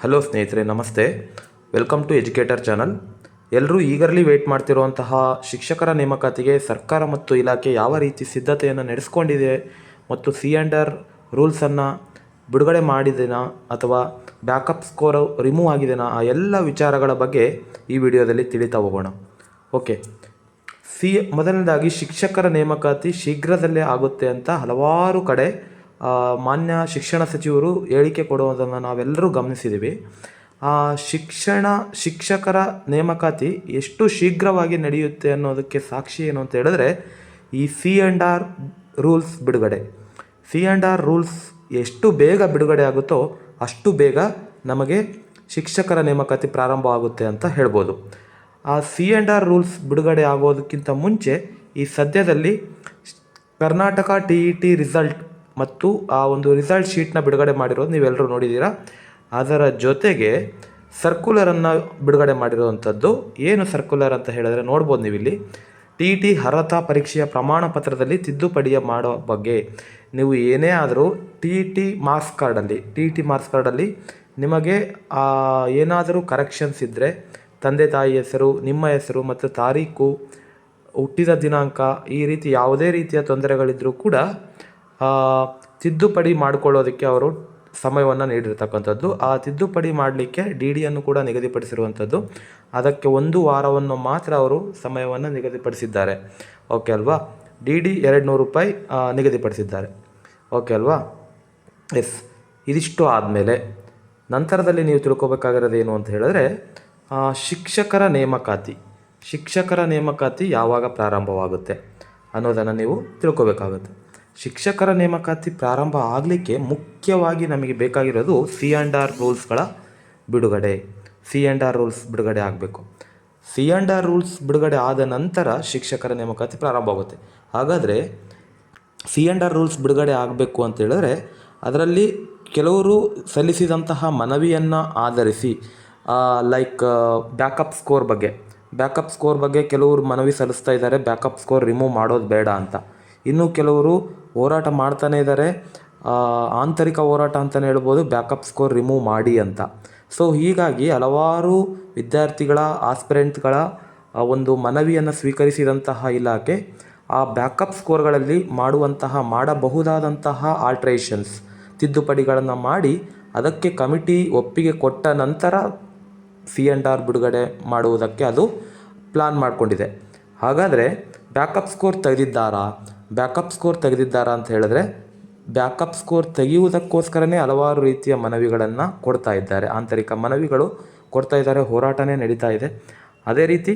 Hello ಸ್ನೇಹಿತರೆ, ನಮಸ್ತೆ. Welcome to educator channel. ಎಲ್ಲರೂ ಈಗರ್ಲಿ ವೇಟ್ ಮಾಡ್ತಿರುವಂತಹ ಶಿಕ್ಷಕರ ನೇಮಕಾತಿಗೆ ಸರ್ಕಾರ ಮತ್ತು ಇಲಾಖೆ ಯಾವ ರೀತಿ ಸಿದ್ಧತೆಯನ್ನು ನಡೆಸ್ಕೊಂಡಿದೆ ಮತ್ತು C&R ರೂಲ್ಸನ್ನು ಬಿಡುಗಡೆ ಮಾಡಿದೆನಾ ಅಥವಾ ಬ್ಯಾಕಪ್ ಸ್ಕೋರ್ ರಿಮೂವ್ ಆಗಿದೆನಾ, ಆ ಎಲ್ಲ ವಿಚಾರಗಳ ಬಗ್ಗೆ ಈ ವಿಡಿಯೋದಲ್ಲಿ ತಿಳಿತಾ ಹೋಗೋಣ. ಓಕೆ, ಮೊದಲನೇದಾಗಿ ಶಿಕ್ಷಕರ ನೇಮಕಾತಿ ಶೀಘ್ರದಲ್ಲೇ ಆಗುತ್ತೆ ಅಂತ ಹಲವಾರು ಕಡೆ ಮಾನ್ಯ ಶಿಕ್ಷಣ ಸಚಿವರು ಹೇಳಿಕೆ ಕೊಡುವುದನ್ನು ನಾವೆಲ್ಲರೂ ಗಮನಿಸಿದ್ದೀವಿ. ಶಿಕ್ಷಕರ ನೇಮಕಾತಿ ಎಷ್ಟು ಶೀಘ್ರವಾಗಿ ನಡೆಯುತ್ತೆ ಅನ್ನೋದಕ್ಕೆ ಸಾಕ್ಷಿ ಏನು ಅಂತ ಹೇಳಿದ್ರೆ ಈ C&R ರೂಲ್ಸ್ ಬಿಡುಗಡೆ. C&R ರೂಲ್ಸ್ ಎಷ್ಟು ಬೇಗ ಬಿಡುಗಡೆ ಆಗುತ್ತೋ ಅಷ್ಟು ಬೇಗ ನಮಗೆ ಶಿಕ್ಷಕರ ನೇಮಕಾತಿ ಪ್ರಾರಂಭ ಆಗುತ್ತೆ ಅಂತ ಹೇಳ್ಬೋದು. ಆ C&R ರೂಲ್ಸ್ ಬಿಡುಗಡೆ ಆಗೋದಕ್ಕಿಂತ ಮುಂಚೆ ಈ ಸದ್ಯದಲ್ಲಿ ಕರ್ನಾಟಕ TET ರಿಸಲ್ಟ್ ಮತ್ತು ಆ ಒಂದು ರಿಸಲ್ಟ್ ಶೀಟ್ನ ಬಿಡುಗಡೆ ಮಾಡಿರೋದು ನೀವೆಲ್ಲರೂ ನೋಡಿದ್ದೀರಾ. ಅದರ ಜೊತೆಗೆ ಸರ್ಕ್ಯುಲರನ್ನು ಬಿಡುಗಡೆ ಮಾಡಿರುವಂಥದ್ದು. ಏನು ಸರ್ಕ್ಯುಲರ್ ಅಂತ ಹೇಳಿದ್ರೆ ನೋಡ್ಬೋದು ನೀವಿಲ್ಲಿ, TET ಅರ್ಹತಾ ಪರೀಕ್ಷೆಯ ಪ್ರಮಾಣ ಪತ್ರದಲ್ಲಿ ತಿದ್ದುಪಡಿಯ ಮಾಡೋ ಬಗ್ಗೆ. ನೀವು ಏನೇ ಆದರೂ TET ಮಾರ್ಕ್ಸ್ ಕಾರ್ಡಲ್ಲಿ ನಿಮಗೆ ಏನಾದರೂ ಕರೆಕ್ಷನ್ಸ್ ಇದ್ದರೆ ತಂದೆ ತಾಯಿ ಹೆಸರು, ನಿಮ್ಮ ಹೆಸರು ಮತ್ತು ತಾರೀಕು, ಹುಟ್ಟಿದ ದಿನಾಂಕ, ಈ ರೀತಿ ಯಾವುದೇ ರೀತಿಯ ತೊಂದರೆಗಳಿದ್ದರೂ ಕೂಡ ತಿದ್ದುಪಡಿ ಮಾಡಿಕೊಳ್ಳೋದಕ್ಕೆ ಅವರು ಸಮಯವನ್ನು ನೀಡಿರ್ತಕ್ಕಂಥದ್ದು. ಆ ತಿದ್ದುಪಡಿ ಮಾಡಲಿಕ್ಕೆ DDಯನ್ನು ಕೂಡ ನಿಗದಿಪಡಿಸಿರುವಂಥದ್ದು. ಅದಕ್ಕೆ 1 ವಾರವನ್ನು ಮಾತ್ರ ಅವರು ಸಮಯವನ್ನು ನಿಗದಿಪಡಿಸಿದ್ದಾರೆ. ಓಕೆ ಅಲ್ವಾ. DD 200 ರೂಪಾಯಿ ನಿಗದಿಪಡಿಸಿದ್ದಾರೆ. ಓಕೆ ಅಲ್ವಾ. ಎಸ್, ಇದಿಷ್ಟು ಆದಮೇಲೆ ನಂತರದಲ್ಲಿ ನೀವು ತಿಳ್ಕೊಬೇಕಾಗಿರೋದು ಏನು ಅಂತ ಹೇಳಿದ್ರೆ ಶಿಕ್ಷಕರ ನೇಮಕಾತಿ ಯಾವಾಗ ಪ್ರಾರಂಭವಾಗುತ್ತೆ ಅನ್ನೋದನ್ನು ನೀವು ತಿಳ್ಕೊಬೇಕಾಗುತ್ತೆ. ಶಿಕ್ಷಕರ ನೇಮಕಾತಿ ಪ್ರಾರಂಭ ಆಗಲಿಕ್ಕೆ ಮುಖ್ಯವಾಗಿ ನಮಗೆ ಬೇಕಾಗಿರೋದು C&R ರೂಲ್ಸ್ಗಳ ಬಿಡುಗಡೆ. C&R ರೂಲ್ಸ್ ಬಿಡುಗಡೆ ಆಗಬೇಕು. C&R ರೂಲ್ಸ್ ಬಿಡುಗಡೆ ಆದ ನಂತರ ಶಿಕ್ಷಕರ ನೇಮಕಾತಿ ಪ್ರಾರಂಭ ಆಗುತ್ತೆ. ಹಾಗಾದರೆ C&R ರೂಲ್ಸ್ ಬಿಡುಗಡೆ ಆಗಬೇಕು ಅಂತ ಹೇಳಿದ್ರೆ ಅದರಲ್ಲಿ ಕೆಲವರು ಸಲ್ಲಿಸಿದಂತಹ ಮನವಿಯನ್ನು ಆಧರಿಸಿ ಬ್ಯಾಕಪ್ ಸ್ಕೋರ್ ಬಗ್ಗೆ ಕೆಲವರು ಮನವಿ ಸಲ್ಲಿಸ್ತಾ ಇದ್ದಾರೆ, ಬ್ಯಾಕಪ್ ಸ್ಕೋರ್ ರಿಮೂವ್ ಮಾಡೋದು ಬೇಡ ಅಂತ. ಇನ್ನು ಕೆಲವರು ಹೋರಾಟ ಮಾಡ್ತಾನೇ ಇದ್ದಾರೆ, ಆಂತರಿಕ ಹೋರಾಟ ಅಂತಲೇ ಹೇಳ್ಬೋದು, ಬ್ಯಾಕಪ್ ಸ್ಕೋರ್ ರಿಮೂವ್ ಮಾಡಿ ಅಂತ. ಸೊ ಹೀಗಾಗಿ ಹಲವಾರು ವಿದ್ಯಾರ್ಥಿಗಳ ಆಸ್ಪಿರೆಂಟ್ಗಳ ಒಂದು ಮನವಿಯನ್ನು ಸ್ವೀಕರಿಸಿದಂತಹ ಇಲಾಖೆ ಆ ಬ್ಯಾಕಪ್ ಸ್ಕೋರ್ಗಳಲ್ಲಿ ಮಾಡಬಹುದಾದಂತಹ ಆಲ್ಟ್ರೇಷನ್ಸ್, ತಿದ್ದುಪಡಿಗಳನ್ನು ಮಾಡಿ ಅದಕ್ಕೆ ಕಮಿಟಿ ಒಪ್ಪಿಗೆ ಕೊಟ್ಟ ನಂತರ C&R ಬಿಡುಗಡೆ ಮಾಡುವುದಕ್ಕೆ ಅದು ಪ್ಲಾನ್ ಮಾಡಿಕೊಂಡಿದೆ. ಹಾಗಾದರೆ ಬ್ಯಾಕಪ್ ಸ್ಕೋರ್ ತೆಗೆದಿದ್ದಾರಾ ಅಂತ ಹೇಳಿದ್ರೆ ಬ್ಯಾಕಪ್ ಸ್ಕೋರ್ ತೆಗೆಯುವುದಕ್ಕೋಸ್ಕರನೇ ಹಲವಾರು ರೀತಿಯ ಮನವಿಗಳನ್ನು ಕೊಡ್ತಾ ಇದ್ದಾರೆ, ಆಂತರಿಕ ಮನವಿಗಳು ಕೊಡ್ತಾ ಇದ್ದಾರೆ, ಹೋರಾಟನೇ ನಡೀತಾ ಇದೆ. ಅದೇ ರೀತಿ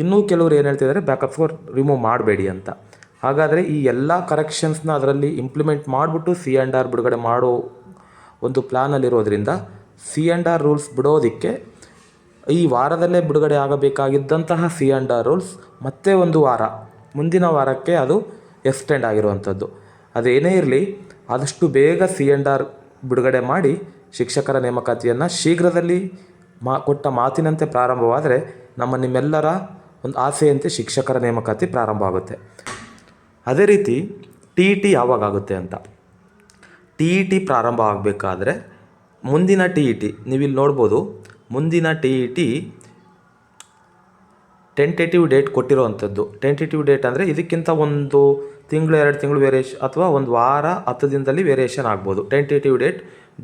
ಇನ್ನೂ ಕೆಲವರು ಏನು ಹೇಳ್ತಿದ್ದಾರೆ, ಬ್ಯಾಕಪ್ ಸ್ಕೋರ್ ರಿಮೂವ್ ಮಾಡಬೇಡಿ ಅಂತ. ಹಾಗಾದರೆ ಈ ಎಲ್ಲ ಕರೆಕ್ಷನ್ಸ್ನ ಅದರಲ್ಲಿ ಇಂಪ್ಲಿಮೆಂಟ್ ಮಾಡಿಬಿಟ್ಟು C&R ಬಿಡುಗಡೆ ಮಾಡೋ ಒಂದು ಪ್ಲ್ಯಾನಲ್ಲಿರೋದ್ರಿಂದ C&R ರೂಲ್ಸ್ ಬಿಡೋದಕ್ಕೆ ಈ ವಾರದಲ್ಲೇ ಬಿಡುಗಡೆ ಆಗಬೇಕಾಗಿದ್ದಂತಹ C&R ರೂಲ್ಸ್ ಮತ್ತೆ 1 ವಾರ ಮುಂದಿನ ವಾರಕ್ಕೆ ಅದು ಎಕ್ಸ್ಟೆಂಡ್ ಆಗಿರುವಂಥದ್ದು. ಅದೇನೇ ಇರಲಿ, ಆದಷ್ಟು ಬೇಗ C&R ಬಿಡುಗಡೆ ಮಾಡಿ ಶಿಕ್ಷಕರ ನೇಮಕಾತಿಯನ್ನು ಶೀಘ್ರದಲ್ಲಿ ಕೊಟ್ಟ ಮಾತಿನಂತೆ ಪ್ರಾರಂಭವಾದರೆ ನಿಮ್ಮೆಲ್ಲರ ಒಂದು ಆಸೆಯಂತೆ ಶಿಕ್ಷಕರ ನೇಮಕಾತಿ ಪ್ರಾರಂಭ ಆಗುತ್ತೆ. ಅದೇ ರೀತಿ TET ಯಾವಾಗುತ್ತೆ ಅಂತ, TET ಪ್ರಾರಂಭ ಆಗಬೇಕಾದ್ರೆ ಮುಂದಿನ TET ನೀವಿಲ್ಲಿ ನೋಡ್ಬೋದು. ಮುಂದಿನ TET ಟೆಂಟೇಟಿವ್ ಡೇಟ್ ಕೊಟ್ಟಿರೋವಂಥದ್ದು. ಟೆಂಟೇಟಿವ್ ಡೇಟ್ ಅಂದರೆ ಇದಕ್ಕಿಂತ 1 ತಿಂಗಳು 2 ತಿಂಗಳು ವೇರಿಯೇಷನ್ ಅಥವಾ 1 ವಾರ 10 ದಿನದಲ್ಲಿ ವೇರಿಯೇಷನ್ ಆಗ್ಬೋದು. ಟೆಂಟೇಟಿವ್ ಡೇಟ್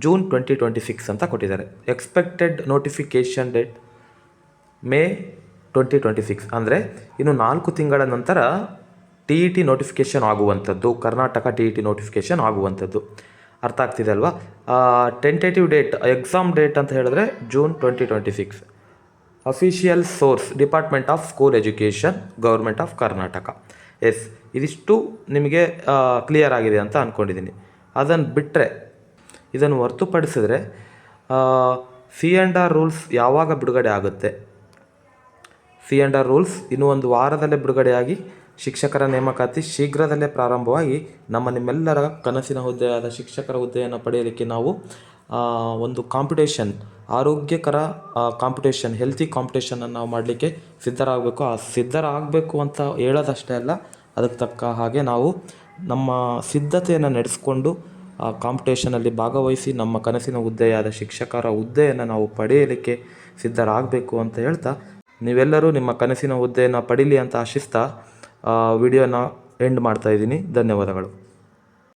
ಜೂನ್ 2026 ಅಂತ ಕೊಟ್ಟಿದ್ದಾರೆ. Expected notification date May 2026. ಅಂದರೆ ಇನ್ನು 4 ತಿಂಗಳ ನಂತರ TET ನೋಟಿಫಿಕೇಷನ್ ಆಗುವಂಥದ್ದು, ಕರ್ನಾಟಕ TET ನೋಟಿಫಿಕೇಷನ್ ಆಗುವಂಥದ್ದು. ಅರ್ಥ ಆಗ್ತಿದೆ ಅಲ್ವಾ. ಟೆಂಟೇಟಿವ್ ಡೇಟ್, ಎಕ್ಸಾಮ್ ಡೇಟ್ ಅಂತ ಹೇಳಿದ್ರೆ June 2026. Official source department of school education, government of Karnataka. Yes, ಇದಿಷ್ಟು ನಿಮಗೆ ಕ್ಲಿಯರ್ ಆಗಿದೆ ಅಂತ ಅಂದ್ಕೊಂಡಿದ್ದೀನಿ. ಅದನ್ನು ಬಿಟ್ಟರೆ, ಇದನ್ನು ಹೊರತುಪಡಿಸಿದ್ರೆ C&R ರೂಲ್ಸ್ ಯಾವಾಗ ಬಿಡುಗಡೆ ಆಗುತ್ತೆ? C&R ರೂಲ್ಸ್ ಇನ್ನು 1 ವಾರದಲ್ಲೇ ಬಿಡುಗಡೆಯಾಗಿ ಶಿಕ್ಷಕರ ನೇಮಕಾತಿ ಶೀಘ್ರದಲ್ಲೇ ಪ್ರಾರಂಭವಾಗಿ ನಿಮ್ಮೆಲ್ಲರ ಕನಸಿನ ಹುದ್ದೆಯಾದ ಶಿಕ್ಷಕರ ಹುದ್ದೆಯನ್ನು ಪಡೆಯಲಿಕ್ಕೆ ನಾವು ಒಂದು ಆರೋಗ್ಯಕರ ಕಾಂಪಿಟೇಷನ್, ಹೆಲ್ತಿ ಕಾಂಪಿಟೇಷನನ್ನು ನಾವು ಮಾಡಲಿಕ್ಕೆ ಸಿದ್ಧರಾಗಬೇಕು. ಆ ಸಿದ್ಧರಾಗಬೇಕು ಅಂತ ಹೇಳೋದಷ್ಟೇ ಅಲ್ಲ, ಅದಕ್ಕೆ ತಕ್ಕ ಹಾಗೆ ನಾವು ನಮ್ಮ ಸಿದ್ಧತೆಯನ್ನು ನಡೆಸ್ಕೊಂಡು ಆ ಕಾಂಪಿಟೇಷನಲ್ಲಿ ಭಾಗವಹಿಸಿ ನಮ್ಮ ಕನಸಿನ ಹುದ್ದೆಯಾದ ಶಿಕ್ಷಕರ ಹುದ್ದೆಯನ್ನು ನಾವು ಪಡೆಯಲಿಕ್ಕೆ ಸಿದ್ಧರಾಗಬೇಕು ಅಂತ ಹೇಳ್ತಾ, ನೀವೆಲ್ಲರೂ ನಿಮ್ಮ ಕನಸಿನ ಹುದ್ದೆಯನ್ನು ಪಡೀಲಿ ಅಂತ ಆಶಿಸ್ತಾ ವಿಡಿಯೋನ ಎಂಡ್ ಮಾಡ್ತಾ ಇದ್ದೀನಿ. ಧನ್ಯವಾದಗಳು.